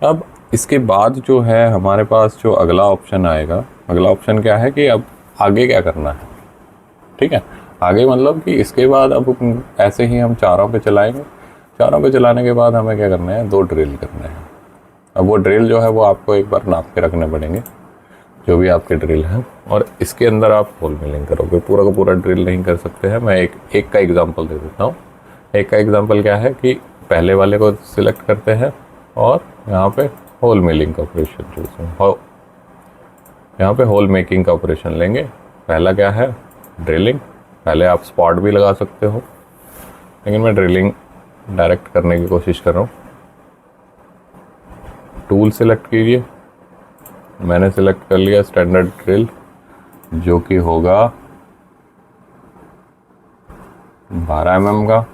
अब इसके बाद जो है हमारे पास जो अगला ऑप्शन आएगा, अगला ऑप्शन क्या है कि अब आगे क्या करना है। ठीक है, आगे मतलब कि इसके बाद अब ऐसे ही हम चारों पे चलाएंगे। चारों पे चलाने के बाद हमें क्या करना है, 2 ड्रिल करने हैं। अब वो ड्रिल जो है वो आपको एक बार नाप के रखने पड़ेंगे, जो भी आपके ड्रिल हैं, और इसके अंदर आप होल मिलिंग करोगे। पूरा का पूरा ड्रिल नहीं कर सकते हैं, मैं एक का एग्जांपल दे देता हूँ। एक का एग्जांपल क्या है कि पहले वाले को सिलेक्ट करते हैं और यहाँ पे होल मिलिंग का ऑपरेशन हो, यहाँ पे होल मेकिंग का ऑपरेशन लेंगे। पहला क्या है, ड्रिलिंग। पहले आप स्पॉट भी लगा सकते हो, लेकिन मैं ड्रिलिंग डायरेक्ट करने की कोशिश कर रहा हूँ। टूल सिलेक्ट कीजिए, मैंने सिलेक्ट कर लिया स्टैंडर्ड ड्रिल, जो कि होगा 12 mm का,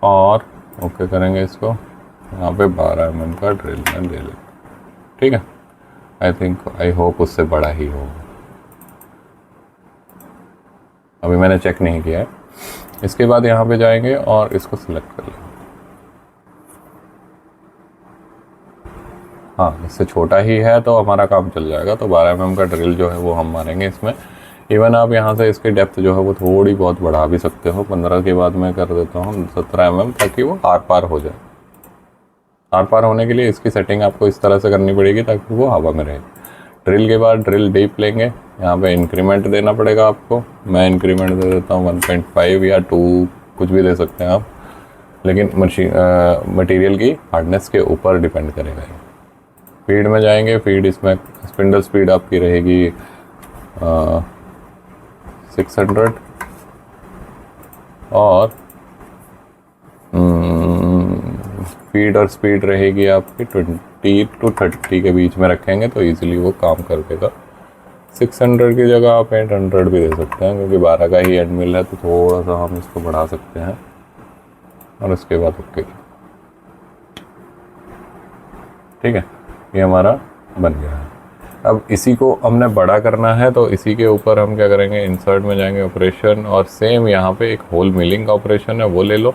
और ओके करेंगे इसको। यहाँ पे 12 mm का ड्रिल में ले लें। ठीक है, आई होप उससे बड़ा ही हो, अभी मैंने चेक नहीं किया है। इसके बाद यहाँ पे जाएंगे और इसको सिलेक्ट कर लेंगे। हाँ, इससे छोटा ही है तो हमारा काम चल जाएगा। तो 12 mm का ड्रिल जो है वो हम मारेंगे इसमें। इवन आप यहाँ से इसकी डेप्थ जो है वो थोड़ी बहुत बढ़ा भी सकते हो। 15 के बाद मैं कर देता हूँ 17 mm, ताकि वो आर पार हो जाए। आर पार होने के लिए इसकी सेटिंग आपको इस तरह से करनी पड़ेगी ताकि वो हवा में रहे। ड्रिल के बाद ड्रिल डीप लेंगे, यहाँ पे इंक्रीमेंट देना पड़ेगा आपको। मैं इंक्रीमेंट दे देता हूँ 1.5 या 2, कुछ भी दे सकते हैं आप, लेकिन मटेरियल की हार्डनेस के ऊपर डिपेंड करेगा। फीड में जाएंगे, फीड इसमें स्पिंडल स्पीड आपकी रहेगी 600, और फीड और स्पीड रहेगी आपकी 20 to 30 के बीच में रखेंगे तो इजीली वो काम कर देगा। 600 की जगह आप 800 भी दे सकते हैं, क्योंकि 12 का ही एंड मिल है तो थोड़ा सा हम इसको बढ़ा सकते हैं। और उसके बाद ओके, ठीक है, ये हमारा बन गया है। अब इसी को हमने बड़ा करना है, तो इसी के ऊपर हम क्या करेंगे, इंसर्ट में जाएंगे, ऑपरेशन, और सेम यहाँ पे एक होल मिलिंग का ऑपरेशन है वो ले लो।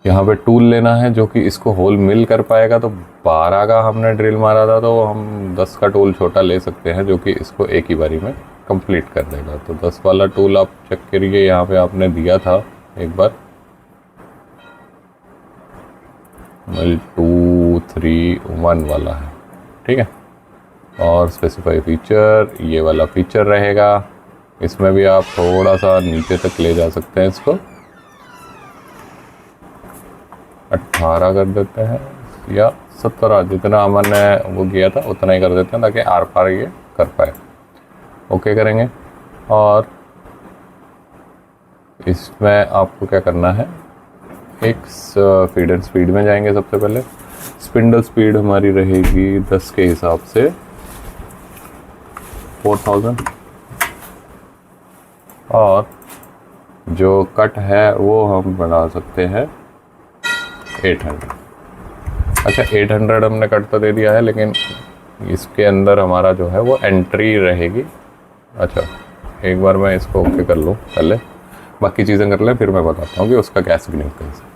यहाँ पे टूल लेना है जो कि इसको होल मिल कर पाएगा। तो 12 का हमने ड्रिल मारा था, तो हम 10 का टूल छोटा ले सकते हैं जो कि इसको एक ही बारी में कंप्लीट कर देगा। तो 10 वाला टूल आप चेक करिए, यहाँ पे आपने दिया था एक बार 2, 3, 1 वाला है, ठीक है। और स्पेसिफाई फीचर, ये वाला फीचर रहेगा। इसमें भी आप थोड़ा सा नीचे तक ले जा सकते हैं, इसको 18 कर देते हैं या 17, जितना हमने वो किया था उतना ही कर देते हैं ताकि आर पार ये कर पाए। ओके करेंगे, और इसमें आपको क्या करना है, एक फीड एंड स्पीड में जाएंगे। सबसे पहले स्पिंडल स्पीड हमारी रहेगी 10 के हिसाब से 4000, और जो कट है वो हम बना सकते हैं 800। अच्छा, 800 हमने कट तो दे दिया है, लेकिन इसके अंदर हमारा जो है वो एंट्री रहेगी। अच्छा, एक बार मैं इसको ओके कर लूँ, पहले बाकी चीज़ें कर लें, फिर मैं बताता हूँ कि उसका क्या सिग्निफिकेंस है।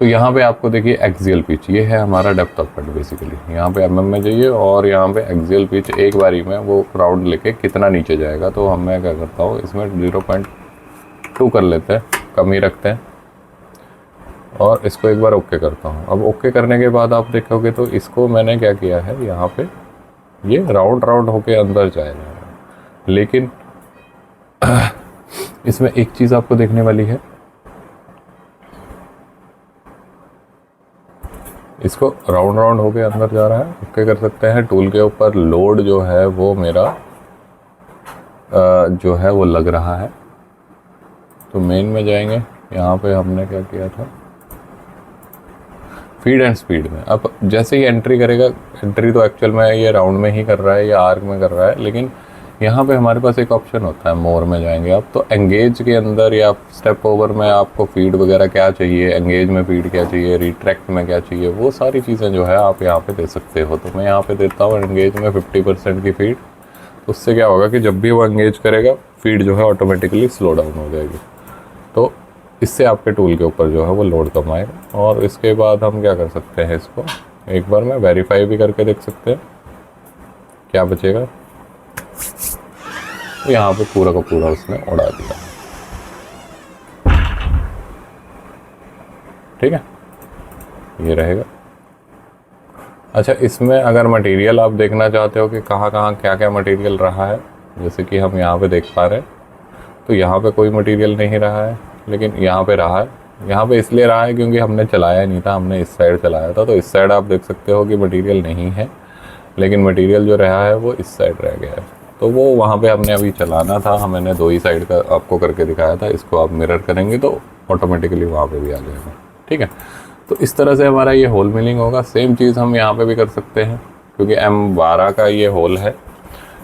तो यहाँ पे आपको देखिए एक्सियल पिच, ये है हमारा डेप्थ ऑफ कट बेसिकली। यहाँ पे mm में जाइए, और यहाँ पे एक्सियल पिच एक बारी में वो राउंड लेके कितना नीचे जाएगा। तो मैं क्या करता हूँ, इसमें 0.2 कर लेते हैं, कम ही रखते हैं, और इसको एक बार ओके करता हूँ। अब ओके करने के बाद आप देखोगे तो इसको मैंने क्या किया है, यहाँ पे ये राउंड होके अंदर जाएगा। लेकिन इसमें एक चीज़ आपको देखने वाली है, इसको राउंड होके अंदर जा रहा है। ओके कर सकते हैं। टूल के ऊपर लोड जो है वो मेरा जो है वो लग रहा है। तो मेन में जाएंगे, यहाँ पे हमने क्या किया था, फीड एंड स्पीड में। अब जैसे ही एंट्री करेगा, एंट्री तो एक्चुअल में ये राउंड में ही कर रहा है या आर्क में कर रहा है, लेकिन यहाँ पे हमारे पास एक ऑप्शन होता है, मोर में जाएंगे आप, तो एंगेज के अंदर या स्टेप ओवर में आपको फीड वगैरह क्या चाहिए, एंगेज में फीड क्या चाहिए, रिट्रैक्ट में क्या चाहिए, वो सारी चीज़ें जो है आप यहाँ पे दे सकते हो। तो मैं यहाँ पे देता हूँ एंगेज में 50% की फीड। उससे क्या होगा कि जब भी वो एंगेज करेगा, फीड जो है ऑटोमेटिकली स्लो डाउन हो जाएगी। तो इससे आपके टूल के ऊपर जो है वो लोड कम आएगा। और इसके बाद हम क्या कर सकते हैं, इसको एक बार मैं वेरीफाई भी करके देख सकते हैं क्या बचेगा। तो यहाँ पे पूरा का पूरा उसने उड़ा दिया। ठीक है, ये रहेगा। अच्छा, इसमें अगर मटेरियल आप देखना चाहते हो कि कहाँ कहाँ क्या क्या मटेरियल रहा है, जैसे कि हम यहाँ पे देख पा रहे हैं, तो यहाँ पे कोई मटेरियल नहीं रहा है, लेकिन यहाँ पे रहा है। यहाँ पे इसलिए रहा है क्योंकि हमने चलाया नहीं था, हमने इस साइड चलाया था, तो इस साइड आप देख सकते हो कि मटेरियल नहीं है, लेकिन मटेरियल जो रहा है वो इस साइड रह गया है। तो वो वहाँ पे हमने अभी चलाना था, मैंने दो ही साइड का आपको करके दिखाया था। इसको आप मिरर करेंगे तो ऑटोमेटिकली वहाँ पे भी आ जाएगा। ठीक है, तो इस तरह से हमारा ये होल मिलिंग होगा। सेम चीज़ हम यहाँ पे भी कर सकते हैं, क्योंकि M12 का ये होल है।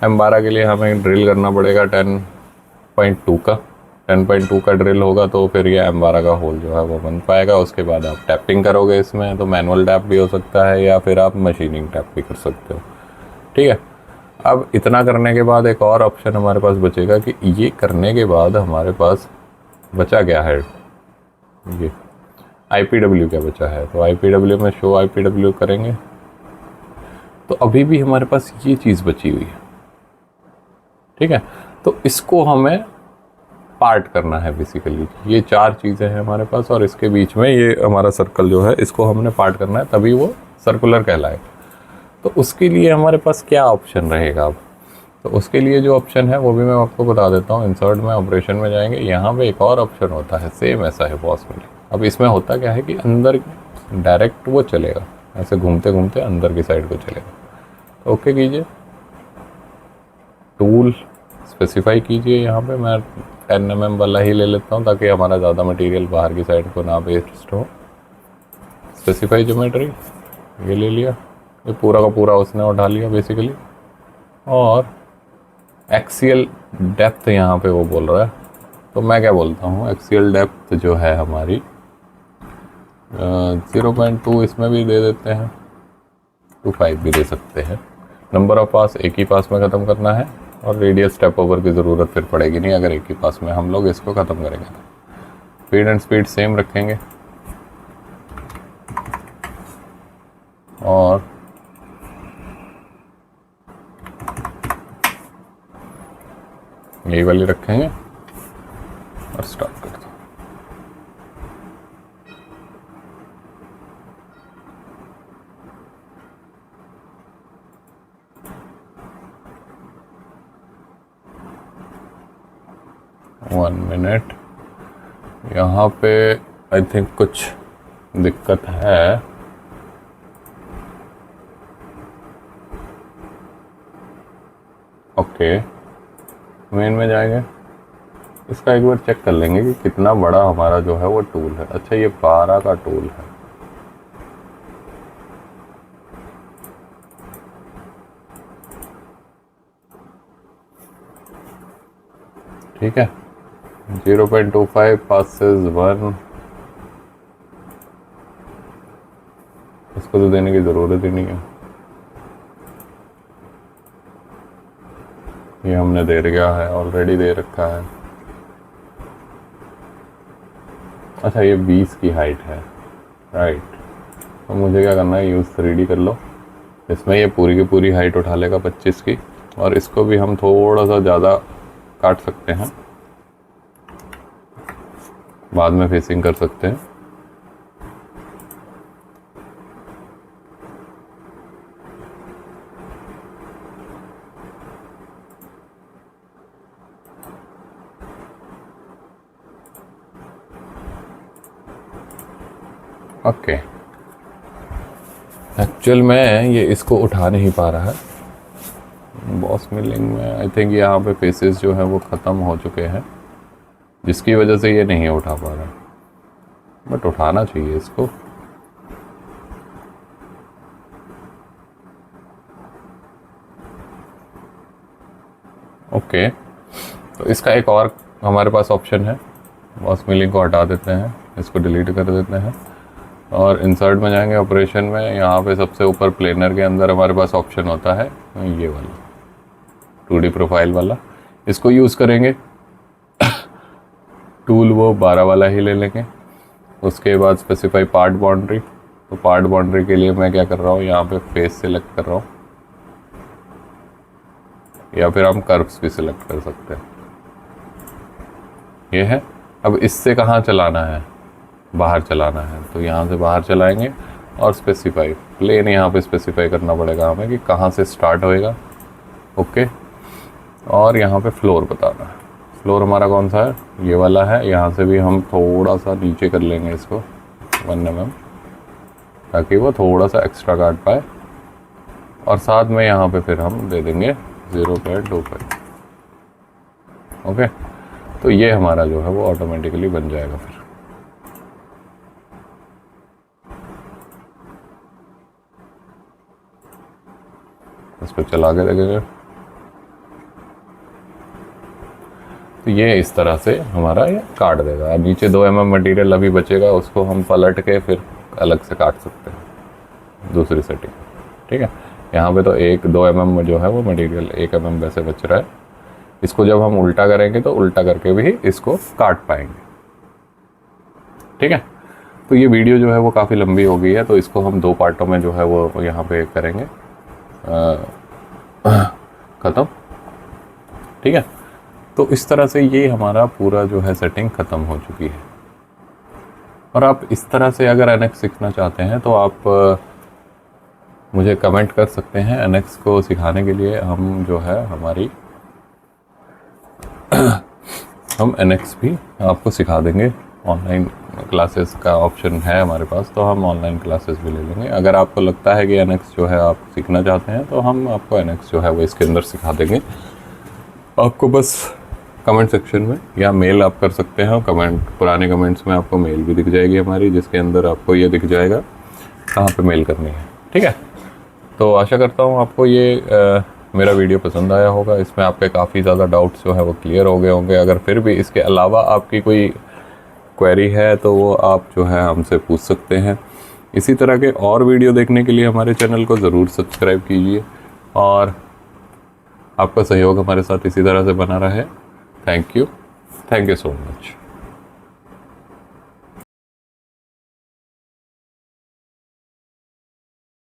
M12 के लिए हमें ड्रिल करना पड़ेगा 10.2 का। 10.2 का ड्रिल होगा तो फिर ये M12 का होल जो है वो बन पाएगा। उसके बाद आप टैपिंग करोगे इसमें, तो मैनुअल टैप भी हो सकता है या फिर आप मशीनिंग टैप भी कर सकते हो। ठीक है, अब इतना करने के बाद एक और ऑप्शन हमारे पास बचेगा कि ये करने के बाद हमारे पास बचा क्या है, ये IPW क्या बचा है। तो IPW में शो IPW करेंगे तो अभी भी हमारे पास ये चीज़ बची हुई है। ठीक है, तो इसको हमें पार्ट करना है बेसिकली। ये चार चीज़ें हैं हमारे पास और इसके बीच में ये हमारा सर्कल जो है इसको हमने पार्ट करना है, तभी वो सर्कुलर कहलाएगा। तो उसके लिए हमारे पास क्या ऑप्शन रहेगा अब, तो उसके लिए जो ऑप्शन है वो भी मैं आपको बता देता हूँ। इंसर्ट में ऑपरेशन में जाएंगे, यहाँ पे एक और ऑप्शन होता है, सेम ऐसा है बॉस में। अब इसमें होता क्या है कि अंदर डायरेक्ट वो चलेगा, ऐसे घूमते घूमते अंदर की साइड को चलेगा। तो ओके कीजिए, टूल स्पेसिफाई कीजिए। यहाँ पे मैं 10 mm वाला ही ले लेता हूँ ताकि हमारा ज़्यादा मटेरियल बाहर की साइड को ना वेस्ट हो। स्पेसिफाई ज्योमेट्री ये ले लिया, ये पूरा का पूरा उसने उठा लिया बेसिकली। और एक्सियल डेप्थ यहाँ पे वो बोल रहा है, तो मैं क्या बोलता हूँ, एक्सियल डेप्थ जो है हमारी 0.2 इसमें भी दे देते हैं, 2.5 भी दे सकते हैं। नंबर ऑफ पास एक ही पास में ख़त्म करना है और रेडियस स्टेप ओवर की ज़रूरत फिर पड़ेगी नहीं अगर एक ही पास में हम लोग इसको ख़त्म करेंगे तो। फीड एंड स्पीड सेम रखेंगे और यही वाली रखेंगे और स्टार्ट करते हैं। वन मिनट, यहाँ पे आई थिंक कुछ दिक्कत है। ओके, मेन में जाएंगे, इसका एक बार चेक कर लेंगे कि कितना बड़ा हमारा जो है वो टूल है। अच्छा, ये 12 का टूल है। ठीक है, 0.25 passes 1, इसको तो देने की ज़रूरत ही नहीं है, ये हमने दे दिया है, ऑलरेडी दे रखा है। अच्छा, ये 20 की हाइट है, राइट। तो मुझे क्या करना है, यूज़ 3D कर लो। इसमें ये पूरी की पूरी हाइट उठा लेगा 25 की, और इसको भी हम थोड़ा सा ज़्यादा काट सकते हैं, बाद में फेसिंग कर सकते हैं। ओके, एक्चुअल में ये इसको उठा नहीं पा रहा है बॉस मिलिंग में। आई थिंक यहाँ पे फेसेस जो है वो ख़त्म हो चुके हैं, जिसकी वजह से ये नहीं उठा पा रहा, बट उठाना चाहिए इसको। ओके, तो इसका एक और हमारे पास ऑप्शन है, बॉस मिलिंग को हटा देते हैं, इसको डिलीट कर देते हैं और इंसर्ट में जाएंगे, ऑपरेशन में। यहाँ पे सबसे ऊपर प्लेनर के अंदर हमारे पास ऑप्शन होता है ये वाला 2D प्रोफाइल वाला, इसको यूज़ करेंगे। टूल वो 12 वाला ही ले लेंगे। उसके बाद स्पेसिफाई पार्ट बाउंड्री, तो पार्ट बाउंड्री के लिए मैं क्या कर रहा हूँ, यहाँ पे फेस सिलेक्ट कर रहा हूँ, या फिर हम कर्व्स भी सिलेक्ट कर सकते हैं। ये है। अब इससे कहाँ चलाना है, बाहर चलाना है, तो यहाँ से बाहर चलाएंगे और स्पेसिफाई प्लेन यहाँ पे स्पेसिफाई करना पड़ेगा हमें कि कहाँ से स्टार्ट होएगा। ओके, और यहाँ पे फ्लोर बताना है। फ्लोर हमारा कौन सा है, ये वाला है। यहाँ से भी हम थोड़ा सा नीचे कर लेंगे इसको 1 mm, ताकि वो थोड़ा सा एक्स्ट्रा काट पाए। और साथ में यहाँ पे फिर हम दे देंगे 0.25। ओके, तो ये हमारा जो है वो ऑटोमेटिकली बन जाएगा। फिर इसको चला के देखेंगे तो ये इस तरह से हमारा ये काट देगा। अब नीचे 2 mm मटेरियल अभी बचेगा, उसको हम पलट के फिर अलग से काट सकते हैं दूसरी सेटिंग। ठीक है, यहाँ पे तो 2 mm जो है वो मटेरियल 1 mm वैसे बच रहा है। इसको जब हम उल्टा करेंगे तो उल्टा करके भी इसको काट पाएंगे। ठीक है, तो ये वीडियो जो है वो काफ़ी लंबी हो गई है, तो इसको हम 2 पार्टों में जो है वो यहाँ पे करेंगे ख़त्म। ठीक है, तो इस तरह से ये हमारा पूरा जो है सेटिंग ख़त्म हो चुकी है। और आप इस तरह से अगर NX सीखना चाहते हैं तो आप मुझे कमेंट कर सकते हैं। NX को सिखाने के लिए हम जो है हम NX भी आपको सिखा देंगे। ऑनलाइन क्लासेस का ऑप्शन है हमारे पास, तो हम ऑनलाइन क्लासेस भी ले लेंगे। अगर आपको लगता है कि NX जो है आप सीखना चाहते हैं तो हम आपको NX जो है वो इसके अंदर सिखा देंगे। आपको बस कमेंट सेक्शन में या मेल आप कर सकते हैं। कमेंट पुराने कमेंट्स में आपको मेल भी दिख जाएगी हमारी, जिसके अंदर आपको ये दिख जाएगा कहाँ पे मेल करनी है। ठीक है, तो आशा करता हूँ आपको ये मेरा वीडियो पसंद आया होगा। इसमें आपके काफ़ी ज़्यादा डाउट्स जो है वो क्लियर हो गए होंगे। अगर फिर भी इसके अलावा आपकी कोई क्वेरी है तो वो आप जो है हमसे पूछ सकते हैं। इसी तरह के और वीडियो देखने के लिए हमारे चैनल को ज़रूर सब्सक्राइब कीजिए और आपका सहयोग हमारे साथ इसी तरह से बना रहे। Thank you so much.